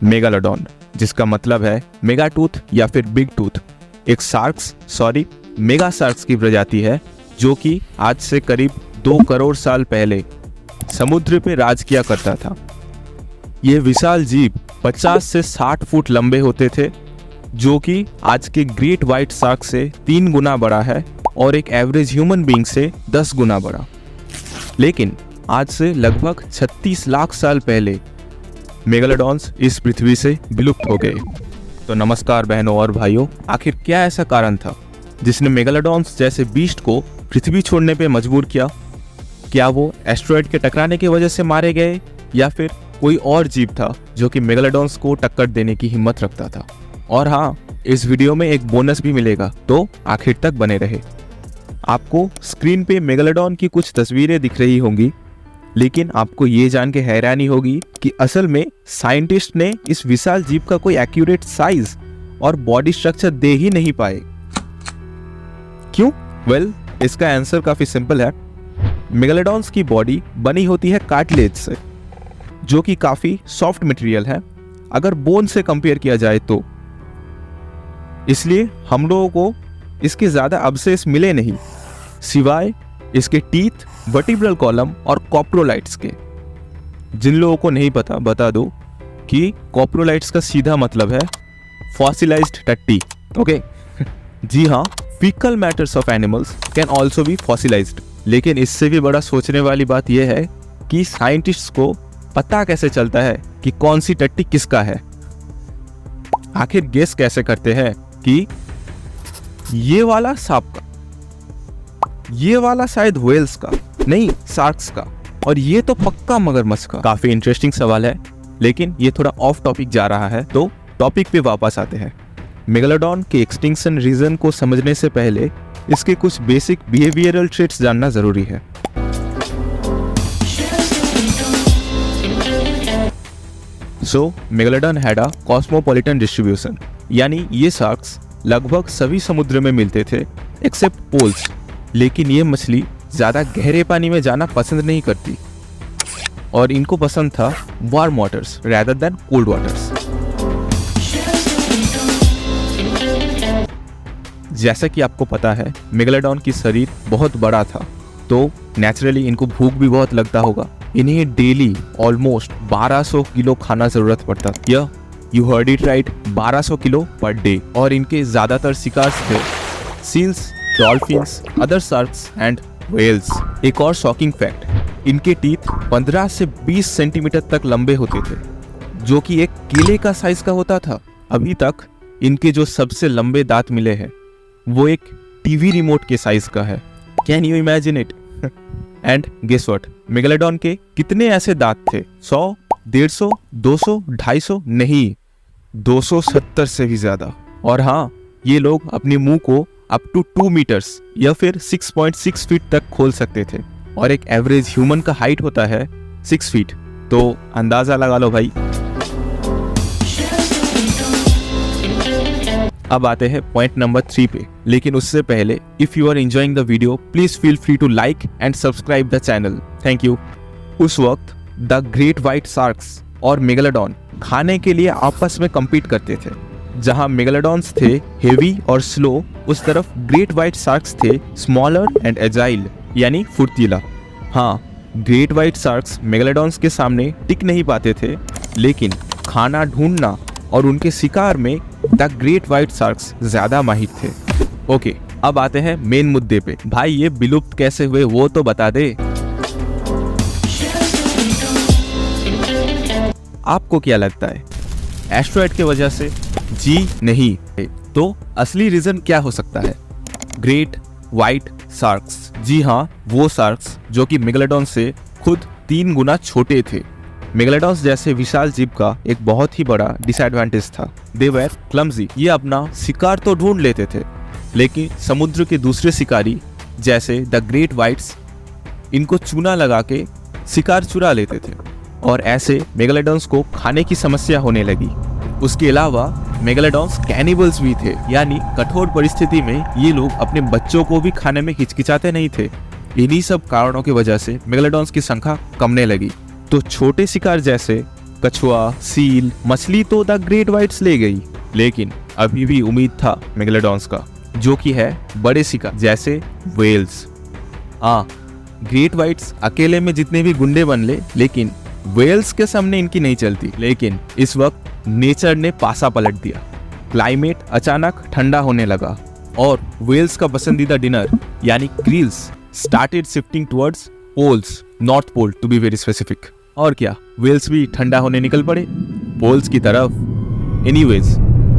Megalodon, जिसका मतलब है मेगा टूथ या फिर बिग टूथ, एक मेगा शार्क्स की प्रजाति है जो कि आज से करीब 2 करोड़ साल पहले समुद्र पे राज किया करता था। ये विशाल जीव 50 से 60 फुट लंबे होते थे, जो कि आज के ग्रेट व्हाइट शार्क से 3 गुना बड़ा है और एक एवरेज ह्यूमन बीइंग से 10 गुना बड़ा। लेकिन आज से लगभग 36 लाख साल पहले मेगालोडॉन्स इस पृथ्वी से विलुप्त हो गए। तो नमस्कार बहनों और भाइयों, आखिर क्या ऐसा कारण था जिसने मेगालोडॉन्स जैसे बीस्ट को पृथ्वी छोड़ने पे मजबूर किया? क्या वो एस्टेरॉयड के टकराने की वजह से मारे गए या फिर कोई और जीव था जो कि मेगालोडॉन्स को टक्कर देने की हिम्मत रखता था? और हाँ, इस वीडियो में एक बोनस भी मिलेगा, तो आखिर तक बने रहे। आपको स्क्रीन पे मेगालोडॉन की कुछ तस्वीरें दिख रही होंगी, लेकिन आपको ये जान के हैरानी होगी कि असल में साइंटिस्ट ने इस विशाल जीव का कोई एक्यूरेट साइज और बॉडी स्ट्रक्चर दे ही नहीं पाए। क्यों? वेल, इसका आंसर काफी सिंपल है। मेगालोडॉन्स की बॉडी बनी होती है कार्टिलेज से, जो कि काफी सॉफ्ट मटेरियल है अगर बोन से कंपेयर किया जाए तो। इसलिए हम लोगों को इसके ज्यादा अवशेष मिले नहीं, सिवाय इसके टीथ, वर्टिब्रल कॉलम और कॉप्रोलाइट्स के। जिन लोगों को नहीं पता, बता दो कि कॉप्रोलाइट्स का सीधा मतलब है फॉसिलाइज्ड टट्टी। ओके जी हाँ, faecal matters of animals can also be fossilised. लेकिन इससे भी बड़ा सोचने वाली बात यह है कि साइंटिस्ट्स को पता कैसे चलता है कि कौन सी टट्टी किसका है? आखिर गेस कैसे करते हैं कि ये वाला सांप का, ये वाला शायद व्हेल्स का, नहीं शार्क्स का, और ये तो पक्का मगरमच्छ का? काफी इंटरेस्टिंग सवाल है, लेकिन ये थोड़ा ऑफ टॉपिक जा रहा है, तो टॉपिक पे वापस आते हैं। मेगालोडॉन के एक्सटिंक्शन रीजन को समझने से पहले इसके कुछ बेसिक बिहेवियरल ट्रेट्स जानना जरूरी है। So megalodon had a cosmopolitan distribution, यानी ये शार्क्स लगभग सभी समुद्र में मिलते थे एक्सेप्ट पोल्स। लेकिन ये मछली ज्यादा गहरे पानी में जाना पसंद नहीं करती और इनको पसंद था warm waters rather than cold waters. जैसा कि आपको पता है, मेगालोडॉन की शरीर बहुत बड़ा था, तो नेचुरली इनको भूख भी बहुत लगता होगा। इन्हें डेली ऑलमोस्ट 1200 किलो खाना जरूरत पड़ता। You heard it right, 1200 kilo per day. और इनके ज्यादातर शिकार थे seals, dolphins, other sharks and whales. एक और शॉकिंग फैक्ट, इनके टीथ 15 से 20 सेंटीमीटर तक लंबे होते थे, जो कि एक केले का साइज का होता था। अभी तक इनके जो सबसे लंबे दांत मिले हैं वो एक टीवी रिमोट के साइज का है। Can you imagine it? And guess what, megalodon के कितने ऐसे दांत थे? 100, 150, 200, 250? नहीं, 270 से भी ज्यादा। और हाँ, ये लोग अपने मुंह को अप टू 2 मीटर्स या फिर 6.6 फीट तक खोल सकते थे, और एक एवरेज ह्यूमन का हाइट होता है 6 फीट, तो अंदाजा लगा लो भाई। अब आते हैं पॉइंट नंबर 3 पे, लेकिन उससे पहले if you are enjoying the video please feel free to like and subscribe the channel, thank you. उस वक्त द ग्रेट व्हाइट शार्क्स और मेगालोडॉन खाने के लिए आपस में कम्पीट करते थे। जहां मेगालोडॉन्स थे हेवी और स्लो, उस तरफ ग्रेट व्हाइट शार्क्स थे स्मॉलर एंड एजाइल, यानी फुर्तीला। हाँ, ग्रेट व्हाइट शार्क्स मेगालोडॉन्स के सामने टिक नहीं पाते थे, लेकिन खाना ढूंढना और उनके शिकार में द ग्रेट व्हाइट शार्क्स ज्यादा माहिर थे। ओके, अब आते हैं मेन मुद्दे पे। भाई, ये विलुप्त कैसे हुए वो तो बता दे। आपको क्या लगता है, एस्टेरॉयड की वजह से? जी नहीं। तो असली रीजन क्या हो सकता है? Great white sharks. जी हाँ, वो शार्क्स जो कि मेगालोडॉन से खुद 3 गुना छोटे थे। मेगालोडॉन्स जैसे विशाल जीव का एक बहुत ही बड़ा डिसएडवांटेज था, दे वर क्लमजी। ये अपना शिकार तो ढूंढ लेते थे, लेकिन समुद्र के दूसरे शिकारी जैसे द ग्रेट व्हाइट्स इनको चूना लगा के शिकार चुरा लेते थे, और ऐसे मेगालोडॉन्स को खाने की समस्या होने लगी। उसके अलावा मेगालोडॉन्स कैनिबल्स भी थे, यानी कठोर परिस्थिति में ये लोग अपने बच्चों को भी खाने में हिचकिचाते नहीं थे। इन्हीं सब कारणों की वजह से मेगालोडॉन्स की संख्या कमने लगी। तो छोटे शिकार जैसे कछुआ, सील, मछली तो द ग्रेट व्हाइट्स ले गई, लेकिन अभी भी उम्मीद था मेगालोडॉन्स का, जो कि है बड़े शिकार जैसे वेल्स। हाँ, ग्रेट व्हाइट्स अकेले में जितने भी गुंडे बन ले, लेकिन वेल्स के सामने इनकी नहीं चलती। लेकिन इस वक्त नेचर ने पासा पलट दिया। क्लाइमेट अचानक ठंडा होने लगा और वेल्स का पसंदीदा डिनर यानी krills started shifting towards poles, north pole to be very specific. और क्या, वेल्स भी ठंडा होने निकल पड़े पोल्स की तरफ। Anyways,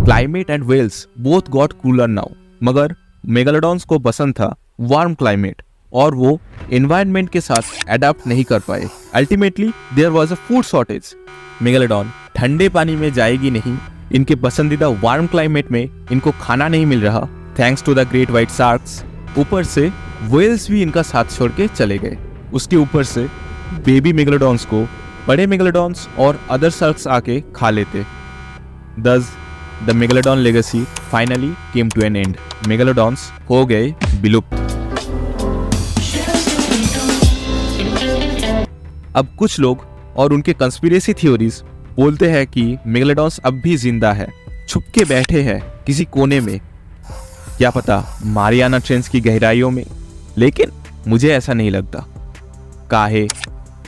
climate and whales both got cooler now, मगर मेगालोडॉन्स को पसंद था वार्म क्लाइमेट और वो एनवायरनमेंट के साथ अडेप्ट नहीं कर पाए। Ultimately there was a food shortage. Megalodon ठंडे पानी में जाएगी नहीं, इनके पसंदीदा वार्म क्लाइमेट में इनको खाना नहीं मिल रहा thanks to the great white sharks. ऊपर से वेल्स भी इनका साथ छोड़ के चले गए। उसके ऊपर से बेबी मेगालोडॉन्स को बड़े मेगालोडॉन्स और अदर शार्क्स आके खा लेते। Thus, the Megalodon legacy finally came to an end. मेगालोडॉन्स हो गए विलुप्त। अब कुछ लोग और उनके कंस्पिरेसी थ्योरीज बोलते हैं कि मेगालोडॉन्स अब भी जिंदा है, छुप के बैठे हैं किसी कोने में, क्या पता मारियाना ट्रेंच की गहराइयों में। लेकिन मुझे ऐसा नहीं लगता। काहे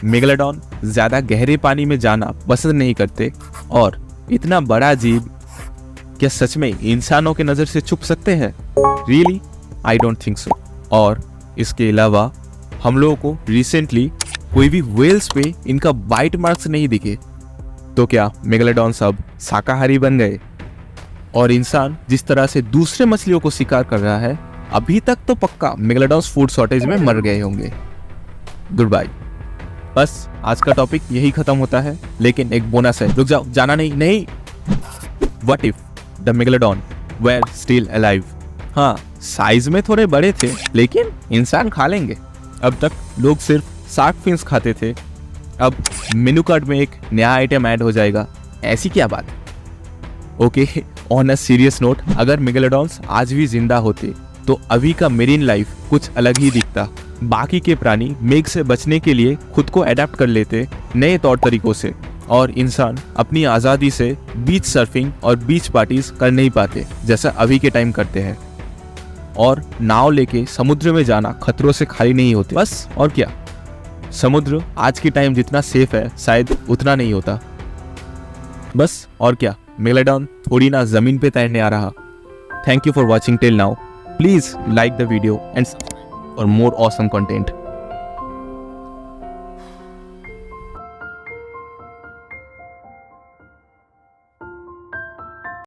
मेगालोडॉन ज्यादा गहरे पानी में जाना पसंद नहीं करते, और इतना बड़ा जीव क्या सच में इंसानों के नजर से छुप सकते हैं? Really I don't think so. और इसके अलावा हम लोगों को रिसेंटली कोई भी वेल्स पे इनका बाइट मार्क्स नहीं दिखे, तो क्या मेगालोडॉन्स अब शाकाहारी बन गए? और इंसान जिस तरह से दूसरे मछलियों को शिकार कर रहा है, अभी तक तो पक्का मेगालोडॉन्स फूड शॉर्टेज में मर गए होंगे। Goodbye. बस आज का टॉपिक यही खत्म होता है, लेकिन एक बोनस है। रुक जाओ, जाना नहीं। What if the megalodon were still alive? हाँ, साइज में थोड़े बड़े थे, लेकिन इंसान खा लेंगे। अब तक लोग सिर्फ शार्क फिन्स खाते थे, अब मेनू कार्ड में एक नया आइटम ऐड हो जाएगा। ऐसी क्या बात? Okay, on a serious note, अगर मेगालोडॉन्स आज भी जिंदा होते तो अभी का मेरीन लाइफ कुछ अलग ही दिखता। बाकी के प्राणी मेघ से बचने के लिए खुद को अडेप्ट कर लेते नए तौर तरीकों से, और इंसान अपनी आज़ादी से बीच सर्फिंग और बीच पार्टीज कर नहीं पाते जैसा अभी के टाइम करते हैं। और नाव लेके समुद्र में जाना खतरों से खाली नहीं होते। बस और क्या, समुद्र आज के टाइम जितना सेफ है शायद उतना नहीं होता। बस और क्या, मेगालोडॉन थोड़ी ना जमीन पे तैरने आ रहा। Thank you for watching till now. Please like the video and for more awesome content.